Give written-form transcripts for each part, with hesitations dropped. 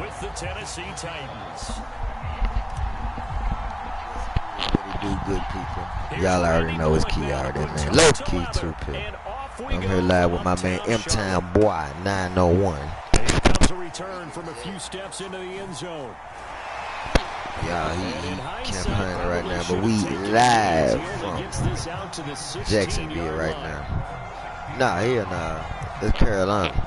with the Tennessee Titans. Do good, people. Y'all already know it's Key already, man. Low Key 2P. I'm here live with my man M-Town Boy 901. Here comes a return from a few steps into the end zone. Yeah, he campaigning right now, but we live from Jacksonville right now. Nah, he in it's Carolina.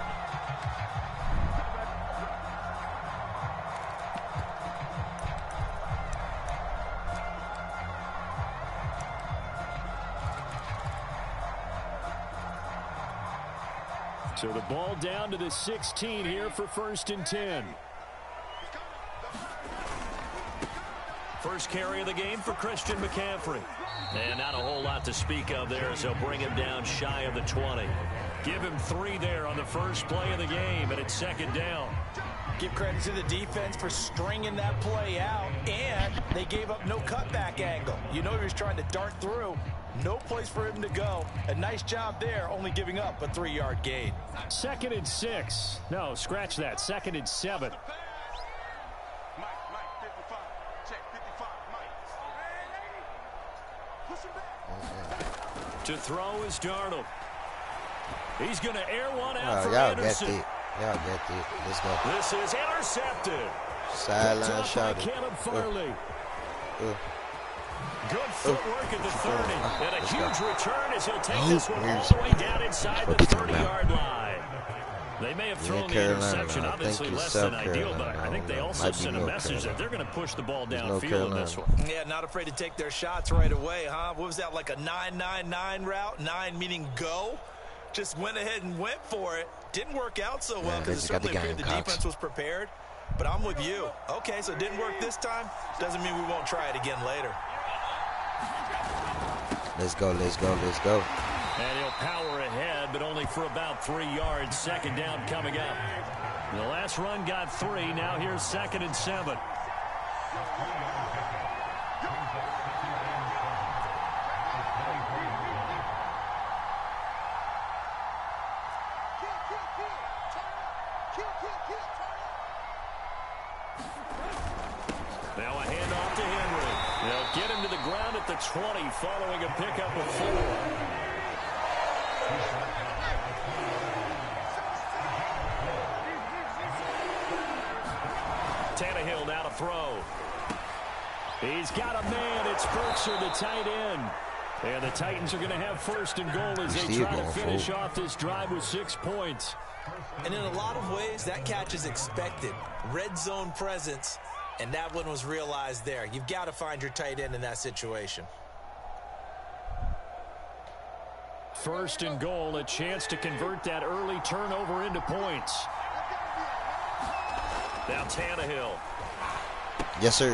So the ball down to the 16 here for 1st and 10. First carry of the game for Christian McCaffrey. And not a whole lot to speak of there, so bring him down shy of the 20. Give him 3 there on the first play of the game, and it's 2nd down. Give credit to the defense for stringing that play out, and they gave up no cutback angle. You know he was trying to dart through. No place for him to go. A nice job there, only giving up a 3-yard gain. 2nd and 6. No, scratch that. 2nd and 7. To throw is Darnold. He's going to air one out for Anderson. Y'all get it. Let's go. This is intercepted. Sideline shot. Caleb Farley. Good footwork at the 30. And a huge return as he'll take this one all the way down inside the 30-yard line. They may have thrown the interception, obviously less than ideal, but I think they also sent a message that they're going to push the ball downfield in this one. Yeah, not afraid to take their shots right away, huh? What was that, like a 9-9-9 route? 9 meaning go? Just went ahead and went for it. Didn't work out so well because it certainly appeared the defense was prepared. But I'm with you. Okay, so it didn't work this time. Doesn't mean we won't try it again later. Let's go, let's go, let's go. And he'll power ahead, but only for about 3 yards. 2nd down coming up. The last run got 3. Now here's 2nd and 7. Now a handoff to Henry. They'll get him to the ground at the 20 following a pickup of 4. Tannehill now to throw. He's got a man. It's Burkser, the tight end. And the Titans are going to have 1st and goal as they try to finish off this drive with 6 points. And in a lot of ways, that catch is expected. Red zone presence. And that one was realized there. You've got to find your tight end in that situation. 1st and goal, a chance to convert that early turnover into points. Now Tannehill. Yes, sir.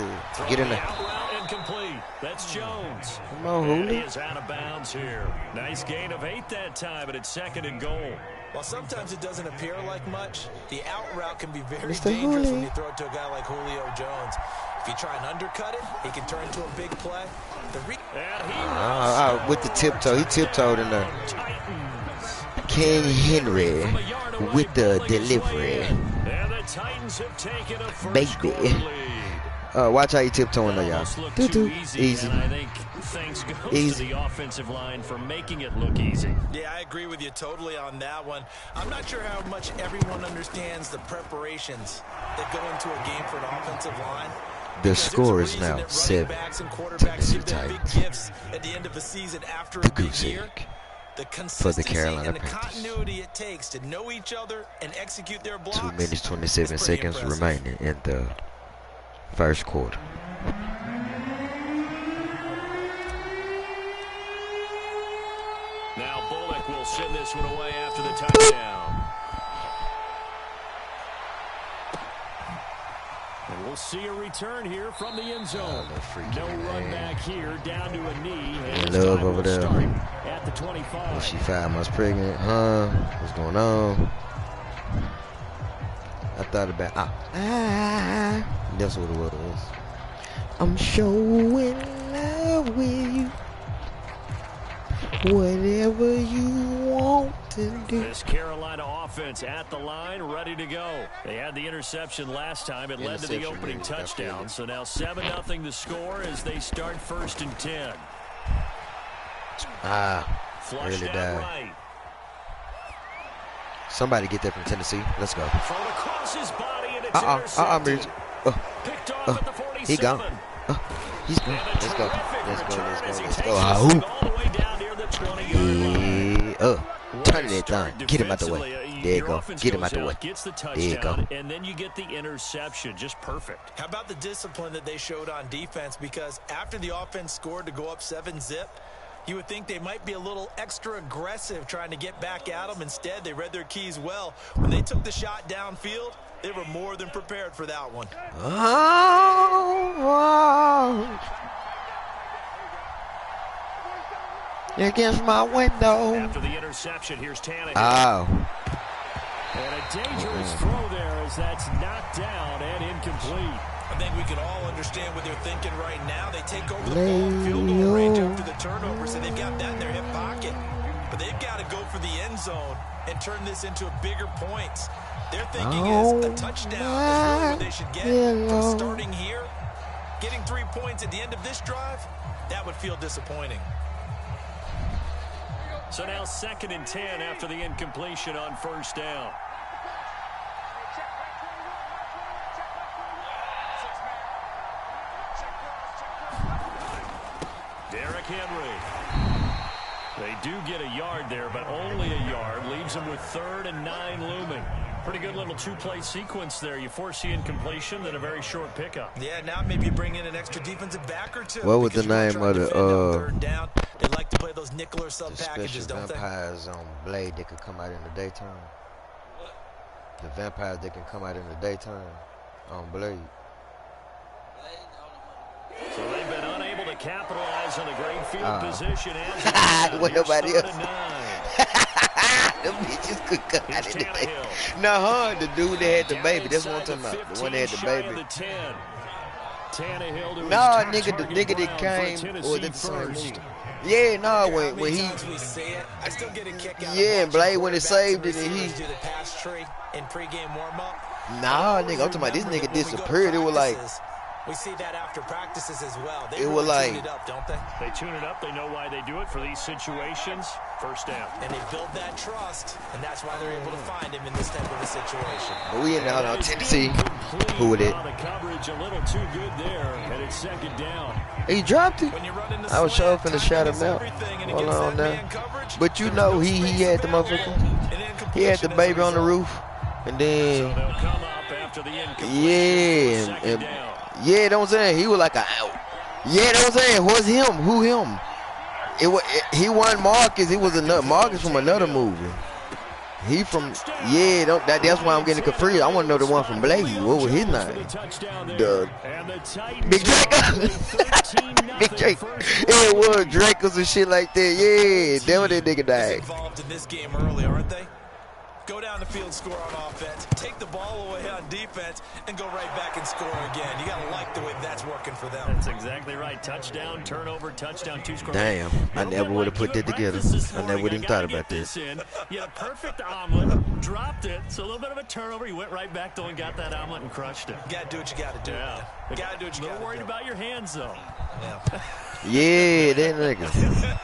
Get in there. Out incomplete. That's Jones. Come on, and he is out of bounds here. Nice gain of 8 that time, but it's 2nd and goal. While sometimes it doesn't appear like much, the out route can be very dangerous when you throw it to a guy like Julio Jones. If you try and undercut it, he can turn into a big play. With the tiptoe. He tiptoed in there. King Henry with the delivery. And the Titans have taken a first baby. Lead. Watch how you tiptoeing there, y'all. Easy. And I think thanks goes to the offensive line for making it look easy. Yeah, I agree with you totally on that one. I'm not sure how much everyone understands the preparations that go into a game for an offensive line. The score is now 7. Tennessee Titans. At the end of a season after the a big goose year. egg The for the Carolina and the Panthers. continuity it takes to know each other and execute their blocks. 2 minutes 27 seconds impressive. remaining in the 1st quarter. Now Bullock will send this one away after the touchdown. And we'll see a return here from the end zone. No run back here, down to a knee. And Love over there. At the 25. Is she 5 months pregnant? Huh? What's going on? I thought about that's what it was. I'm showing love with you. Whatever you want to do. This Carolina offense at the line, ready to go. They had the interception last time. It led to the opening touchdown. So now 7-0 the score as they start 1st and 10. Really died. Right. Somebody get that from Tennessee. Let's go. He gone. He's gone. Let's go. Let's go. Let's go. Let's go. Turn that thing. Get him out the way. There you go. Get him out the way. There you go. And then you get the interception. Just perfect. How about the discipline that they showed on defense? Because after the offense scored to go up 7-zip, you would think they might be a little extra aggressive trying to get back at them. Instead, they read their keys well. When they took the shot downfield, they were more than prepared for that one. Oh, against my window. After the interception, here's Tannehill. Oh. And a dangerous throw there as that's knocked down and incomplete. I think we can all understand what they're thinking right now. They take over the ball field goal range after the turnover, so they've got that in their hip pocket. But they've got to go for the end zone and turn this into bigger points. Their thinking is a touchdown is really what they should get from starting here. Getting 3 points at the end of this drive, that would feel disappointing. So now 2nd and 10 after the incompletion on 1st down. Derrick Henry. They do get a yard there, but only a yard. Leaves them with 3rd and 9 looming. Pretty good little 2-play sequence there. You force the incompletion, then a very short pickup. Yeah, now maybe you bring in an extra defensive back or two. What was the name of the they like to play those nickel or sub packages, don't they? Vampires on Blade that could come out in the daytime. The vampires that can come out in the daytime on Blade. So they've been unable to capitalize on a great field position. With nobody else. Them bitches could come out in the day. No, the dude that had the baby. That's what I'm talking about. The one that had the baby. No, nigga, the nigga that came. Or was it the same movie? Yeah, no, when he. Yeah, and Blade when it saved it and he. Nah, nigga, I'm talking about this nigga disappeared. It was like. We see that after practices as well. They it was like tune it up, don't they? They tune it up. They know why they do it for these situations. 1st down. And they build that trust, and that's why they're able to find him in this type of a situation. But we in out on Tennessee. Who with it? The coverage a little too good there, and it's 2nd down. He dropped it. I was sure finna shout him out. Hold on now. But you know he had the motherfucker. He had the baby on the roof, and then so they'll come up after the yeah, know what I'm saying? He was like a yeah, know what I'm saying? What's him? Who him? He wasn't Marcus. He was another Marcus from another movie. He from that's why I'm getting confused. I want to know the one from Blade. What was his name? The Big Drake. Big Drake. It was Dracos and shit like that. Yeah, that was that nigga died. Involved in this game early, aren't they? Go down the field, score on offense, take the ball away on defense, and go right back and score again. You got to like the way that's working for them. That's exactly right. Touchdown, turnover, touchdown, 2 scores. Damn, I never would have put that together. I never would have thought about this. You had a perfect omelet, dropped it, so a little bit of a turnover. You went right back though and got that omelet and crushed it. You got to do what you got to do. Yeah. You got to do what you got to do. A little worried about your hands though. Yeah, that nigga.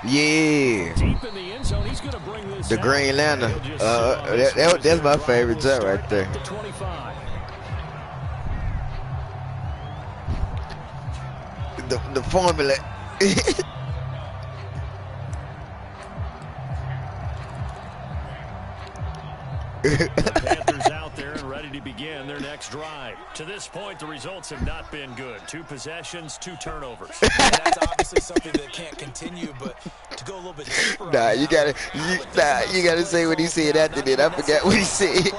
Yeah. Deep in the end zone, he's gonna bring this the Green Lantern. That's my favorite set right there. The formula. The Panthers out there and ready to begin their next drive. To this point, the results have not been good. 2 possessions, 2 turnovers. That's obviously something that can't continue, but to go a little bit deeper. You gotta say what he said after that. I forgot what he said.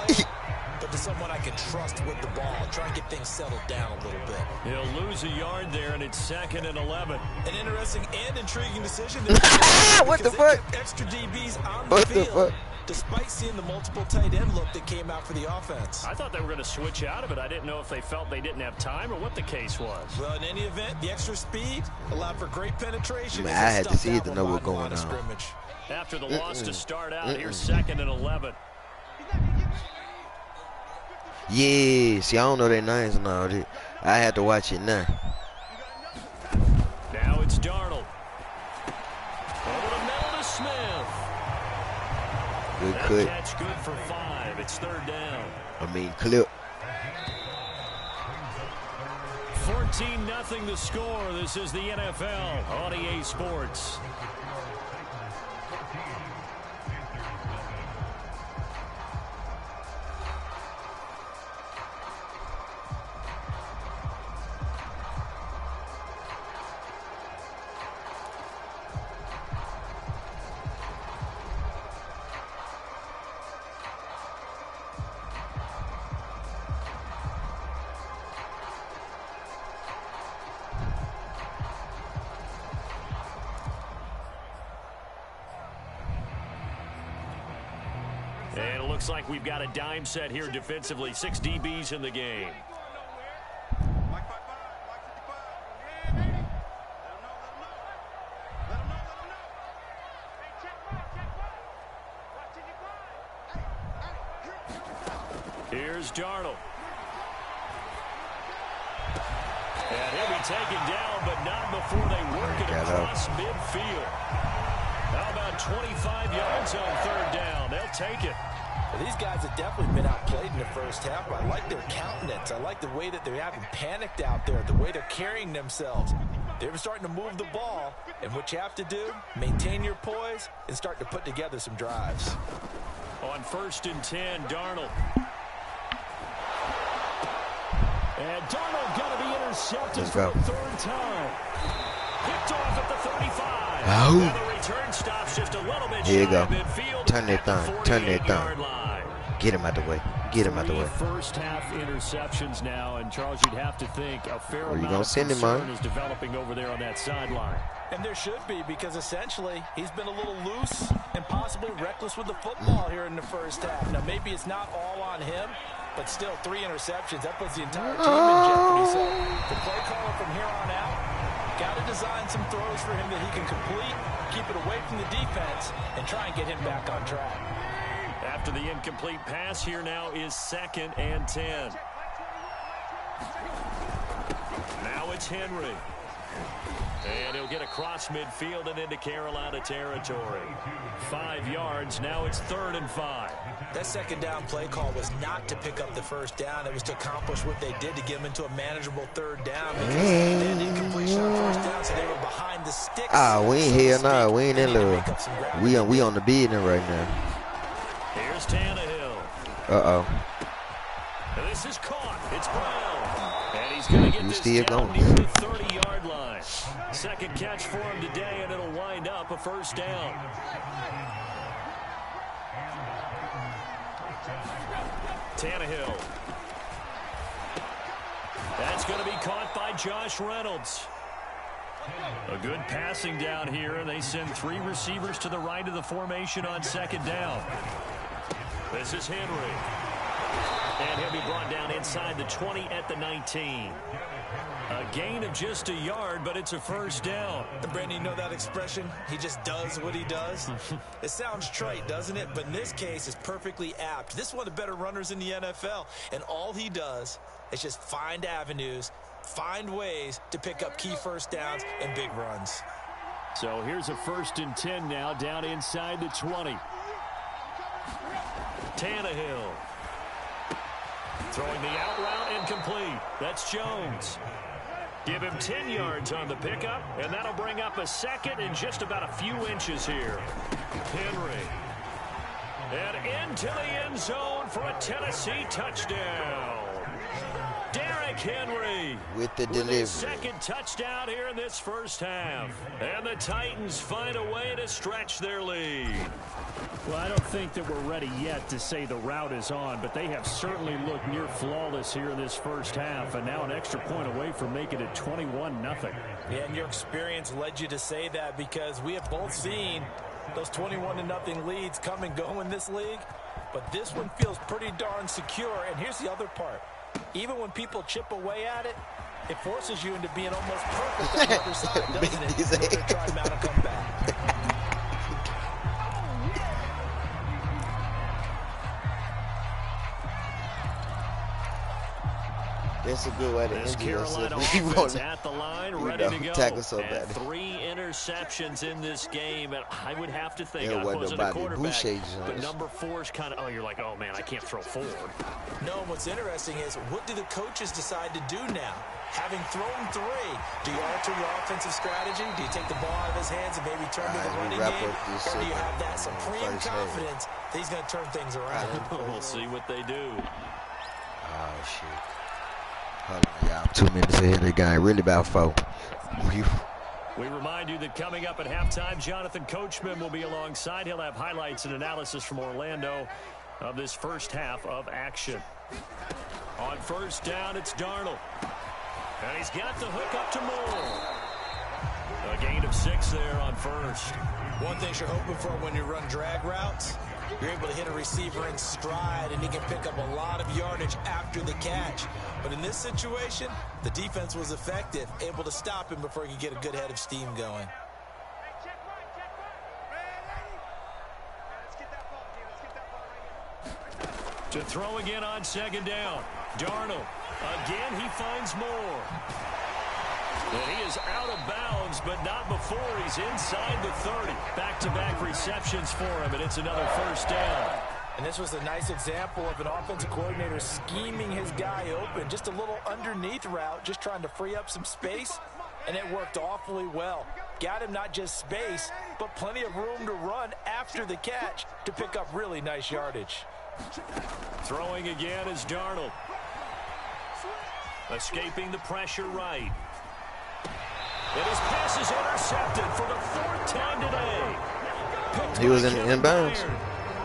But to someone I can trust with the ball, try and get things settled down a little bit. He'll lose a yard there, and it's 2nd and 11. An interesting and intriguing decision. What the fuck? Extra DBs on what the field. The fuck? despite seeing the multiple tight end look that came out for the offense. I thought they were going to switch out of it. I didn't know if they felt they didn't have time or what the case was. Well, in any event, the extra speed allowed for great penetration. I had to see it to know what's going on. After the loss to start out, here's 2nd and 11. Yeah, see, I don't know their names and all that. I had to watch it now. Now it's Darnold. Over the middle to Smith. Good that catch good for 5. It's 3rd down. I mean, clip. 14-0 the score. This is the NFL on EA Sports. And it looks like we've got a dime set here defensively. 6 DBs in the game. Here's Darnold. And he'll be taken down, but not before they work it across midfield. How about 25 yards on 3rd down? They'll take it. Well, these guys have definitely been outplayed in the first half, but I like their countenance. I like the way that they haven't panicked out there, the way they're carrying themselves. They're starting to move the ball, and what you have to do, maintain your poise and start to put together some drives. On 1st and 10, Darnold. And Darnold got to be intercepted for the 3rd time. Picked off at the 35. Oh. The return stops just a little bit. Here you go. Midfield. Turn that thing. Turn that thing. Get him out the way. Get him out the way. First half interceptions now, and Charles, you'd have to think a fair amount of concern is developing over there on that sideline. And there should be, because essentially he's been a little loose and possibly reckless with the football here in the first half. Now maybe it's not all on him, but still 3 interceptions. That puts the entire team in jeopardy. So the play caller from here on out, got to design some throws for him that he can complete, keep it away from the defense, and try and get him back on track. After the incomplete pass, here now is 2nd and 10. Now it's Henry. And he'll get across midfield and into Carolina territory. 5 yards. Now it's 3rd and 5. That 2nd down play call was not to pick up the 1st down. It was to accomplish what they did to get them into a manageable 3rd down. Because they had incompletion on 1st down, so they were behind the sticks. We ain't here now. We ain't in love. We on the building right now. Here's Tannehill. Uh-oh. This is caught. It's Brown. And he's going to get this down near the 30-yard line. 2nd catch for him today, and it'll wind up a 1st down. Tannehill. That's going to be caught by Josh Reynolds. A good passing down here, and they send 3 receivers to the right of the formation on 2nd down. This is Henry. And he'll be brought down inside the 20 at the 19. A gain of just a yard, but it's a 1st down. Brandon, you know that expression? He just does what he does? It sounds trite, doesn't it? But in this case, it's perfectly apt. This is one of the better runners in the NFL, and all he does is just find avenues, find ways to pick up key 1st downs and big runs. So here's a 1st and 10 now, down inside the 20. Tannehill. Throwing the out route incomplete. That's Jones. Give him 10 yards on the pickup, and that'll bring up a 2nd and just about a few inches here. Henry. And into the end zone for a Tennessee touchdown. Derrick Henry with the delivery. His 2nd touchdown here in this 1st half. And the Titans find a way to stretch their lead. Well, I don't think that we're ready yet to say the route is on, but they have certainly looked near flawless here in this 1st half, and now an extra point away from making it 21-0. Yeah, and your experience led you to say that, because we have both seen Those 21-0 leads come and go in this league, but this one feels pretty darn secure. And here's the other part. Even when people chip away at it, it forces you into being almost perfect on the other side, doesn't it? In order to try and mount a comeback. That's a good way to end Carolina offense at the line, ready to go. Tackle so bad. 3 interceptions in this game, and I would have to think, I wasn't a quarterback, but number 4's kind of, you're like, oh man, I can't throw forward. No, what's interesting is, what do the coaches decide to do now? Having thrown 3, do you alter your offensive strategy? Do you take the ball out of his hands and maybe turn to the running game? Or do you have that supreme confidence that he's going to turn things around? We'll see what they do. Oh, shit. Hold on, y'all. 2 minutes ahead of the game. Really about 4. We remind you that coming up at halftime, Jonathan Coachman will be alongside. He'll have highlights and analysis from Orlando of this first half of action. On first down, it's Darnold. And he's got the hook up to Moore. A gain of 6 there on first. One thing you're hoping for when you run drag routes, you're able to hit a receiver in stride, and he can pick up a lot of yardage after the catch. But in this situation, the defense was effective, able to stop him before he could get a good head of steam going. To throw again on second down. Darnold. Again, he finds Moore. And he is out of bounds, but not before he's inside the 30. Back-to-back receptions for him, and it's another first down. And this was a nice example of an offensive coordinator scheming his guy open. Just a little underneath route, just trying to free up some space, and it worked awfully well. Got him not just space, but plenty of room to run after the catch to pick up really nice yardage. Throwing again is Darnold. Escaping the pressure right. And his pass is intercepted for the 4th time today. Picked he was in inbounds.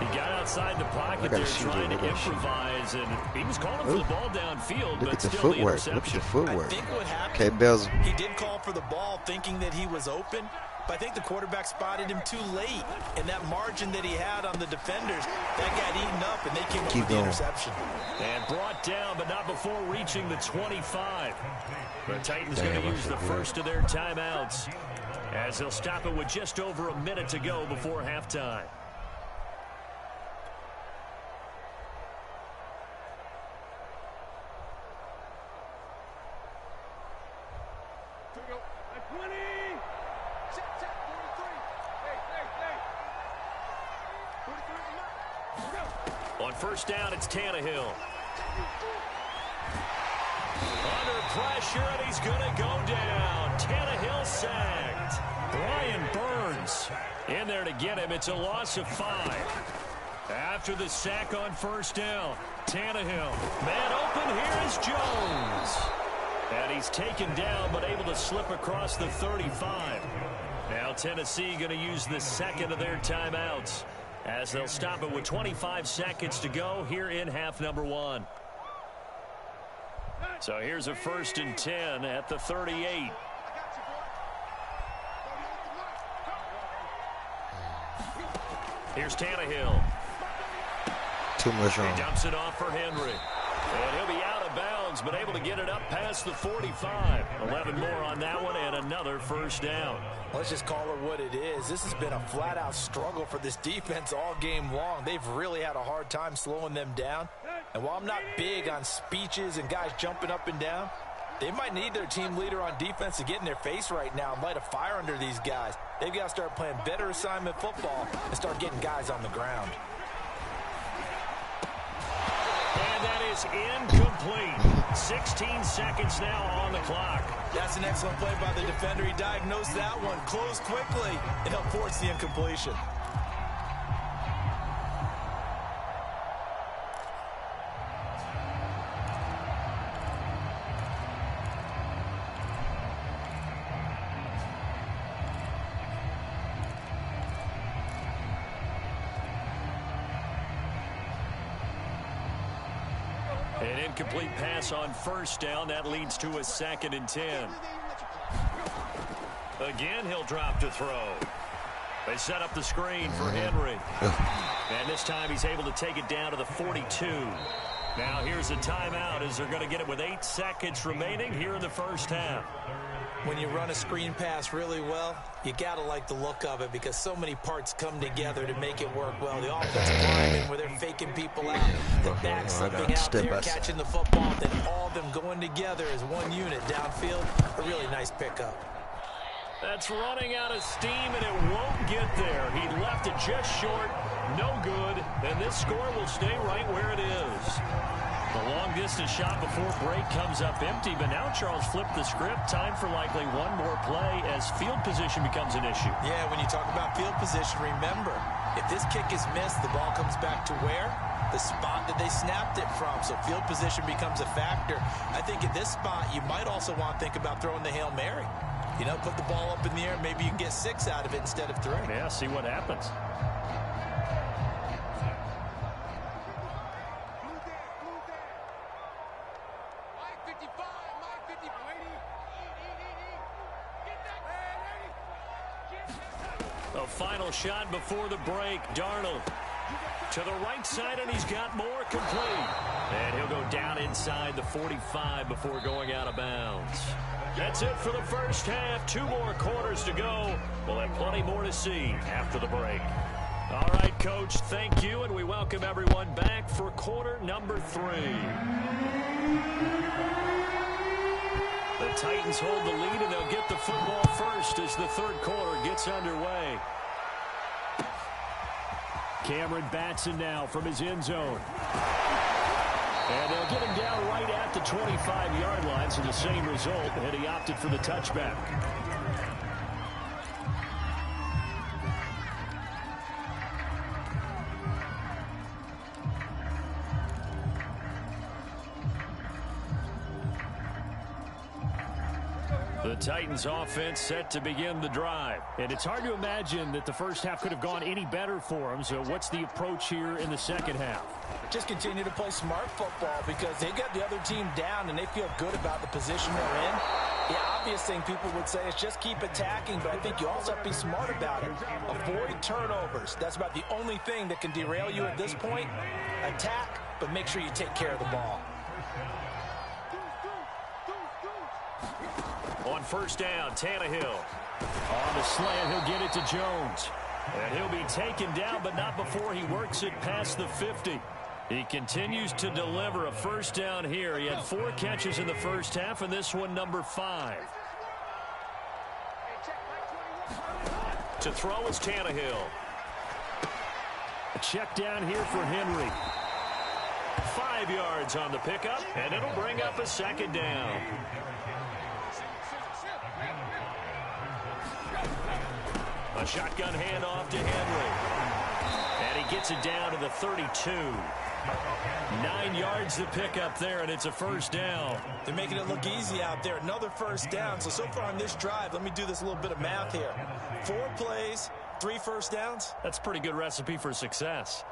He got outside the pocket there trying to improvise, and he was calling for the ball downfield, Look but at the still footwork. the Look at the interception. footwork. I think what happened, Okay, Bells. He did call for the ball thinking that he was open, but I think the quarterback spotted him too late. And that margin that he had on the defenders, that got eaten up, and they came up with the interception. And brought down, but not before reaching the 25. The Titans going to use the first of their timeouts, as they'll stop it with just over a minute to go before halftime. On first down, it's Tannehill. Under pressure, and he's going to go down. Tannehill sacked. Brian Burns in there to get him. It's a loss of 5. After the sack on first down, Tannehill. Man open, here is Jones. And he's taken down, but able to slip across the 35. Now Tennessee going to use the second of their timeouts, as they'll stop it with 25 seconds to go here in half number 1. So here's a 1st and 10 at the 38. Here's Tannehill. Too much wrong. He dumps it off for Henry. And he'll be out of bounds, but able to get it up past the 45. 11 more on that one, and another first down. Let's just call it what it is. This has been a flat-out struggle for this defense all game long. They've really had a hard time slowing them down. And while I'm not big on speeches and guys jumping up and down, they might need their team leader on defense to get in their face right now and light a fire under these guys. They've got to start playing better assignment football and start getting guys on the ground. And that is incomplete. 16 seconds now on the clock. That's an excellent play by the defender. He diagnosed that one, closed quickly, and helped force the incompletion. An incomplete pass on first down. That leads to a 2nd and 10. Again, he'll drop to throw. They set up the screen for Henry. And this time he's able to take it down to the 42. Now here's a timeout as they're going to get it with 8 seconds remaining here in the first half. When you run a screen pass really well, you got to like the look of it because so many parts come together to make it work well. The offensive linemen, where they're faking people out, the back slipping out there, catching the football, then all of them going together as one unit downfield. A really nice pickup. That's running out of steam, and it won't get there. He left it just short. No good. And this score will stay right where it is. The long-distance shot before break comes up empty, but now Charles flipped the script. Time for likely one more play as field position becomes an issue. Yeah, when you talk about field position, remember, if this kick is missed, the ball comes back to where? The spot that they snapped it from. So field position becomes a factor. I think at this spot, you might also want to think about throwing the Hail Mary. You know, put the ball up in the air, maybe you can get 6 out of it instead of 3. Yeah, see what happens. A final shot before the break. Darnold to the right side, and he's got more complete. And he'll go down inside the 45 before going out of bounds. That's it for the first half. 2 more quarters to go. We'll have plenty more to see after the break. All right, Coach, thank you, and we welcome everyone back for quarter number 3. The Titans hold the lead, and they'll get the football first as the third quarter gets underway. Cameron Batson now from his end zone. And they'll get him down right at the 25-yard line, so the same result, and he opted for the touchback. The Titans offense set to begin the drive. And it's hard to imagine that the first half could have gone any better for them. So what's the approach here in the second half? Just continue to play smart football because they got the other team down and they feel good about the position they're in. The obvious thing people would say is just keep attacking, but I think you also have to be smart about it. Avoid turnovers. That's about the only thing that can derail you at this point. Attack, but make sure you take care of the ball. On first down, Tannehill. On the slant, he'll get it to Jones. And he'll be taken down, but not before he works it past the 50. He continues to deliver a first down here. He had 4 catches in the first half, and this one number 5. To throw is Tannehill. A check down here for Henry. 5 yards on the pickup, and it'll bring up a second down. A shotgun handoff to Henry. And he gets it down to the 32. 9 yards to pick up there, and it's a first down. They're making it look easy out there. Another first down. So far on this drive, let me do this little bit of math here. 4 plays, 3 first downs. That's a pretty good recipe for success.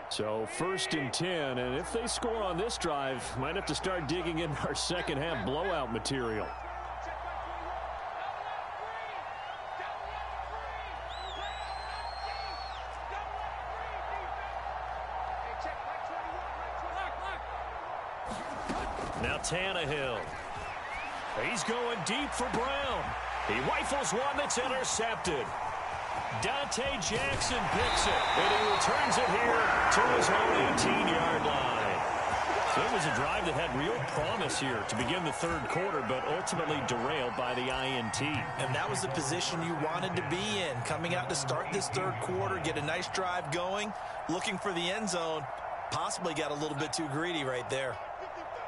So 1st and 10, and if they score on this drive, might have to start digging in our second half blowout material. Now Tannehill. He's going deep for Brown. He rifles one that's intercepted. Dante Jackson picks it, and he returns it here to his own 18-yard line. So it was a drive that had real promise here to begin the third quarter, but ultimately derailed by the INT. And that was the position you wanted to be in. Coming out to start this third quarter, get a nice drive going, looking for the end zone. Possibly got a little bit too greedy right there.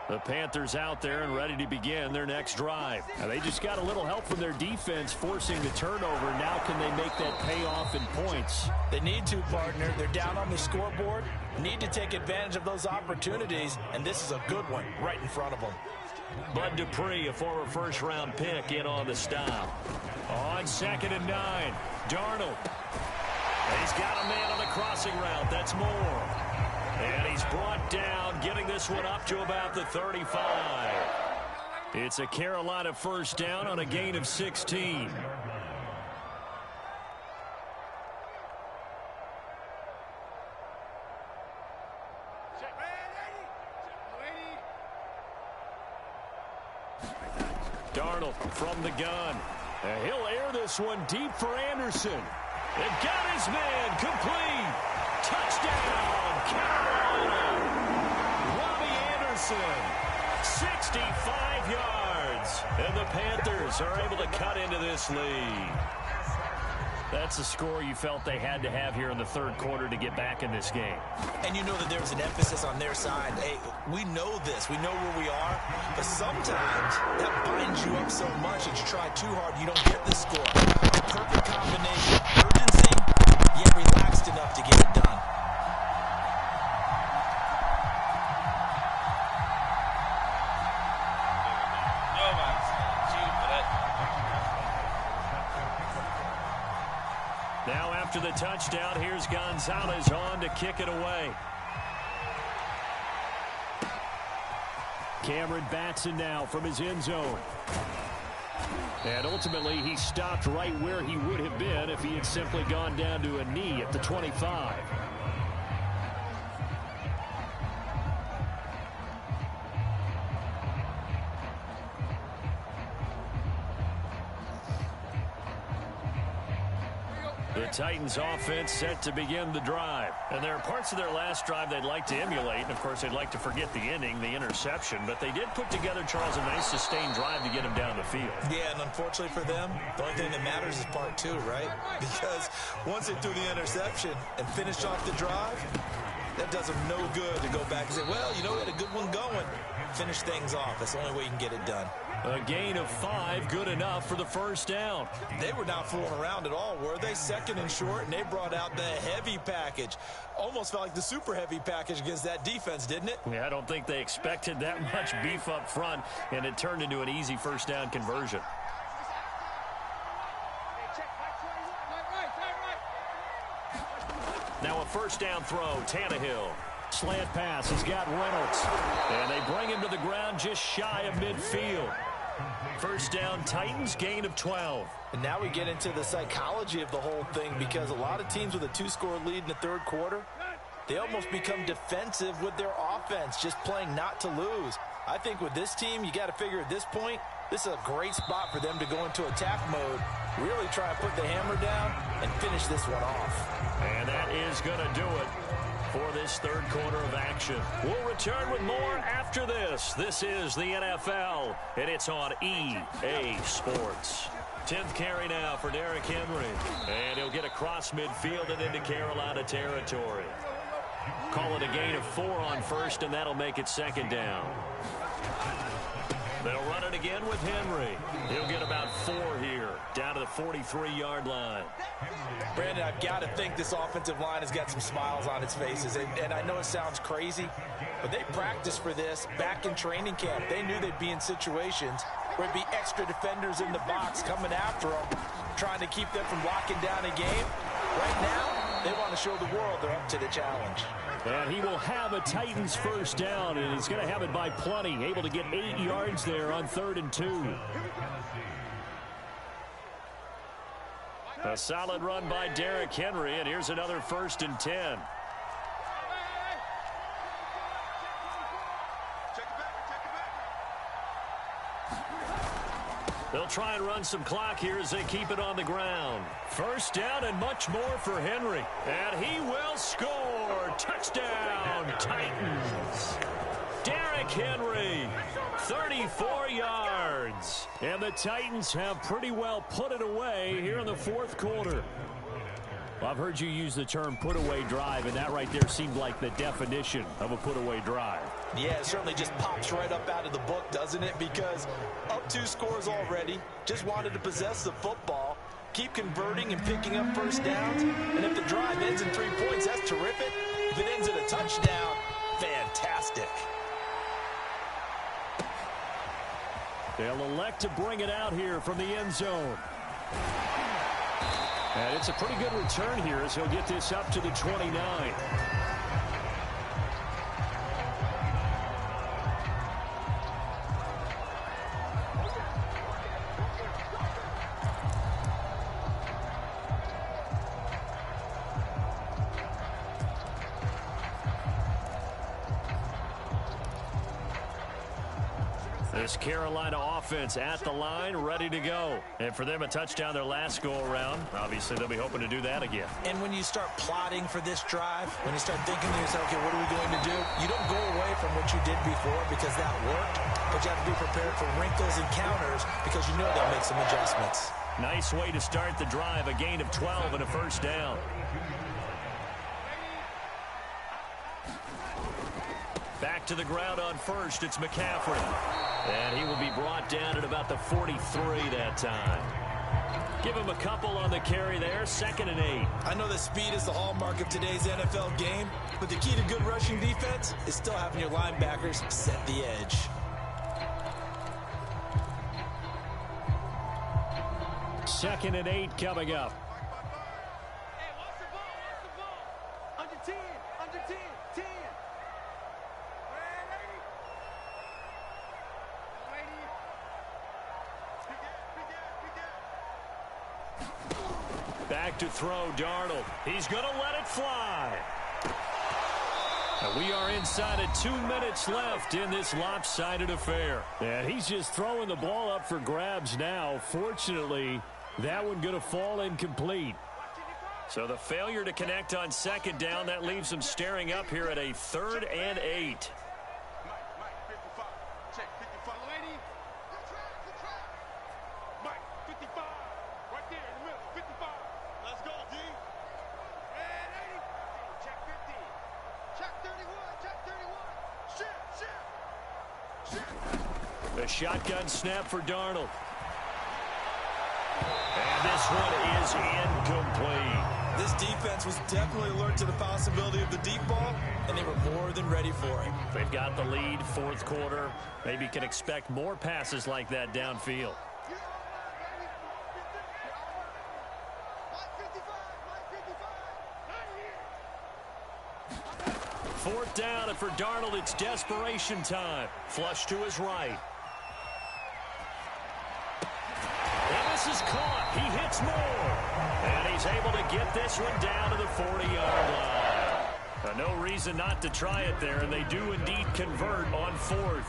The Panthers out there and ready to begin their next drive. Now they just got a little help from their defense forcing the turnover. Now can they make that pay off in points? They need to, partner. They're down on the scoreboard. Need to take advantage of those opportunities, and this is a good one right in front of them. Bud Dupree, a former first-round pick, in on the stop. On 2nd and 9, Darnold. He's got a man on the crossing route. That's Moore. And he's brought down, getting this one up to about the 35. It's a Carolina first down on a gain of 16. Darnold from the gun. And he'll air this one deep for Anderson. They've got his man complete. Touchdown, Carolina. Robbie Anderson, 65 yards. And the Panthers are able to cut into this lead. That's a score you felt they had to have here in the third quarter to get back in this game. And you know that there's an emphasis on their side. Hey, we know this. We know where we are. But sometimes that binds you up so much that you try too hard, you don't get the score. A perfect combination. Urgency, yet relaxed enough to get it done. Now after the touchdown, here's Gonzalez on to kick it away. Cameron Batson now from his end zone. And ultimately, he stopped right where he would have been if he had simply gone down to a knee at the 25. The Titans offense set to begin the drive. And there are parts of their last drive they'd like to emulate. And, of course, they'd like to forget the ending, the interception. But they did put together, Charles, a nice sustained drive to get him down the field. Yeah, and unfortunately for them, the only thing that matters is part two, right? Because once they threw the interception and finished off the drive, that does them no good to go back and say, well, you know, we had a good one going. Finish things off. That's the only way you can get it done. A gain of 5, good enough for the first down. They were not fooling around at all, were they? Second and short, and they brought out the heavy package. Almost felt like the super heavy package against that defense, didn't it? Yeah, I don't think they expected that much beef up front, and it turned into an easy first down conversion. Now a first down throw, Tannehill. Slant pass, he's got Reynolds. And they bring him to the ground just shy of midfield. First down, Titans, gain of 12. And now we get into the psychology of the whole thing, because a lot of teams with a 2-score lead in the third quarter, they almost become defensive with their offense, just playing not to lose. I think with this team, you got to figure at this point, this is a great spot for them to go into attack mode, really try and put the hammer down and finish this one off. And that is going to do it for this third quarter of action. We'll return with more after this. This is the NFL, and it's on EA Sports. 10th carry now for Derrick Henry. And he'll get across midfield and into Carolina territory. Call it a gain of 4 on first, and that'll make it second down. They'll run it again with Henry. He'll get about 4 here, down to the 43-yard line. Brandon, I've got to think this offensive line has got some smiles on its faces. And I know it sounds crazy, but they practiced for this back in training camp. They knew they'd be in situations where it'd be extra defenders in the box coming after them, trying to keep them from locking down a game. Right now, they want to show the world they're up to the challenge. And he will have a Titans first down, and he's going to have it by plenty, able to get 8 yards there on 3rd and 2. A solid run by Derrick Henry, and here's another 1st and 10. They'll try and run some clock here as they keep it on the ground. First down and much more for Henry. And he will score. Touchdown, Titans. Derrick Henry, 34 yards. And the Titans have pretty well put it away here in the fourth quarter. Well, I've heard you use the term put-away drive, and that right there seemed like the definition of a put-away drive. Yeah, it certainly just pops right up out of the book, doesn't it? Because up 2 scores already, just wanted to possess the football, keep converting and picking up first downs, and if the drive ends in 3 points, that's terrific. If it ends in a touchdown, fantastic. They'll elect to bring it out here from the end zone. And it's a pretty good return here as he'll get this up to the 29. This Carolina offense at the line, ready to go. And for them, a touchdown their last go-around. Obviously, they'll be hoping to do that again. And when you start plotting for this drive, when you start thinking to yourself, okay, what are we going to do? You don't go away from what you did before because that worked, but you have to be prepared for wrinkles and counters because you know they'll make some adjustments. Nice way to start the drive, a gain of 12 and a first down. Back to the ground on first, it's McCaffrey. And he will be brought down at about the 43 that time. Give him a couple on the carry there, 2nd and 8. I know that speed is the hallmark of today's NFL game, but the key to good rushing defense is still having your linebackers set the edge. Second and 8 coming up. Hey, watch the ball. Under 10, under 10, 10. Back to throw, Darnold. He's going to let it fly. And we are inside of 2 minutes left in this lopsided affair. And he's just throwing the ball up for grabs now. Fortunately, that one going to fall incomplete. So the failure to connect on 2nd down, that leaves him staring up here at a 3rd and 8. The shotgun snap for Darnold. And this one is incomplete. This defense was definitely alert to the possibility of the deep ball, and they were more than ready for it. They've got the lead, 4th quarter. Maybe can expect more passes like that downfield. Fourth down, and for Darnold, it's desperation time. Flush to his right. And this is caught. He hits more. And he's able to get this one down to the 40-yard line. No reason not to try it there, and they do indeed convert on 4th.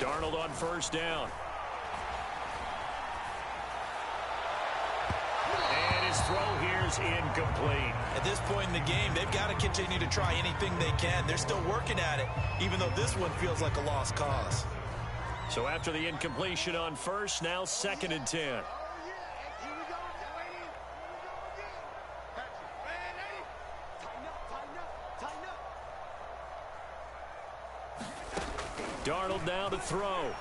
Darnold on first down. And his throw here is incomplete. At this point in the game, they've got to continue to try anything they can. They're still working at it, even though this one feels like a lost cause. So after the incompletion on first, now 2nd and 10. Darnold down to throw.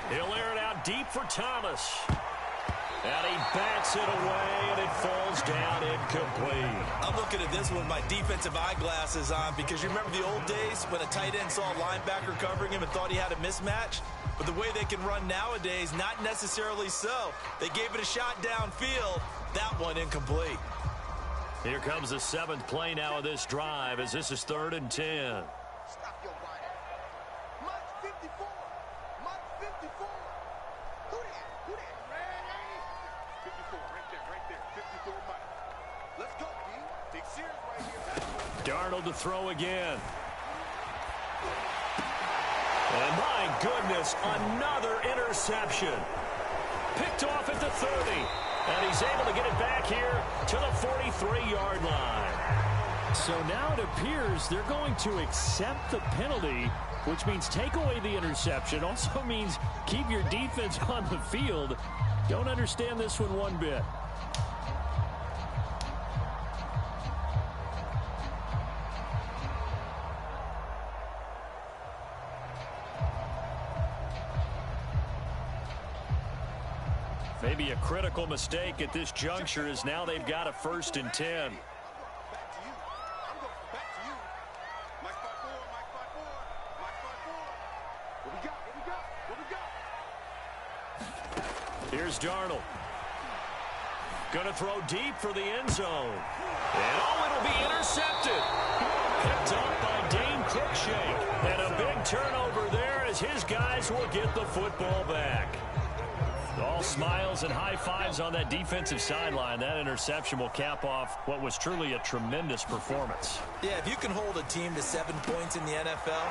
He'll air it out deep for Thomas. And he bats it away, and it falls down incomplete. I'm looking at this one with my defensive eyeglasses on because you remember the old days when a tight end saw a linebacker covering him and thought he had a mismatch? But the way they can run nowadays, not necessarily so. They gave it a shot downfield. That one incomplete. Here comes the 7th play now of this drive as this is 3rd and 10. Darnold to throw again. And my goodness, another interception. Picked off at the 30. And he's able to get it back here to the 43-yard line. So now it appears they're going to accept the penalty, which means take away the interception. Also means keep your defense on the field. Don't understand this one bit. Maybe a critical mistake at this juncture is now they've got a 1st and 10. Here's Darnold. Gonna throw deep for the end zone. And it'll be intercepted. Picked up by Dane Cruikshank. And a big turnover his guys will get the football back. All smiles and high fives on that defensive sideline. That interception will cap off what was truly a tremendous performance. Yeah, if you can hold a team to 7 points in the NFL,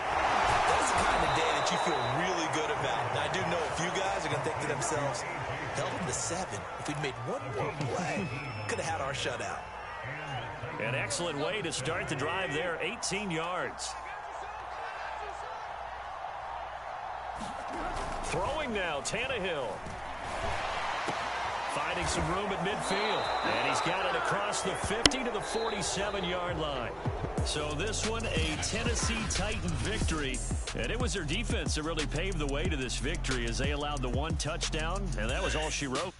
that's the kind of day that you feel really good about. And I do know a few guys are going to think to themselves, held them to 7. If we'd made one more play, could have had our shutout. An excellent way to start the drive there, 18 yards. Throwing now, Tannehill. Finding some room at midfield. And he's got it across the 50 to the 47-yard line. So this one, a Tennessee Titan victory. And it was their defense that really paved the way to this victory as they allowed the 1 touchdown, and that was all she wrote.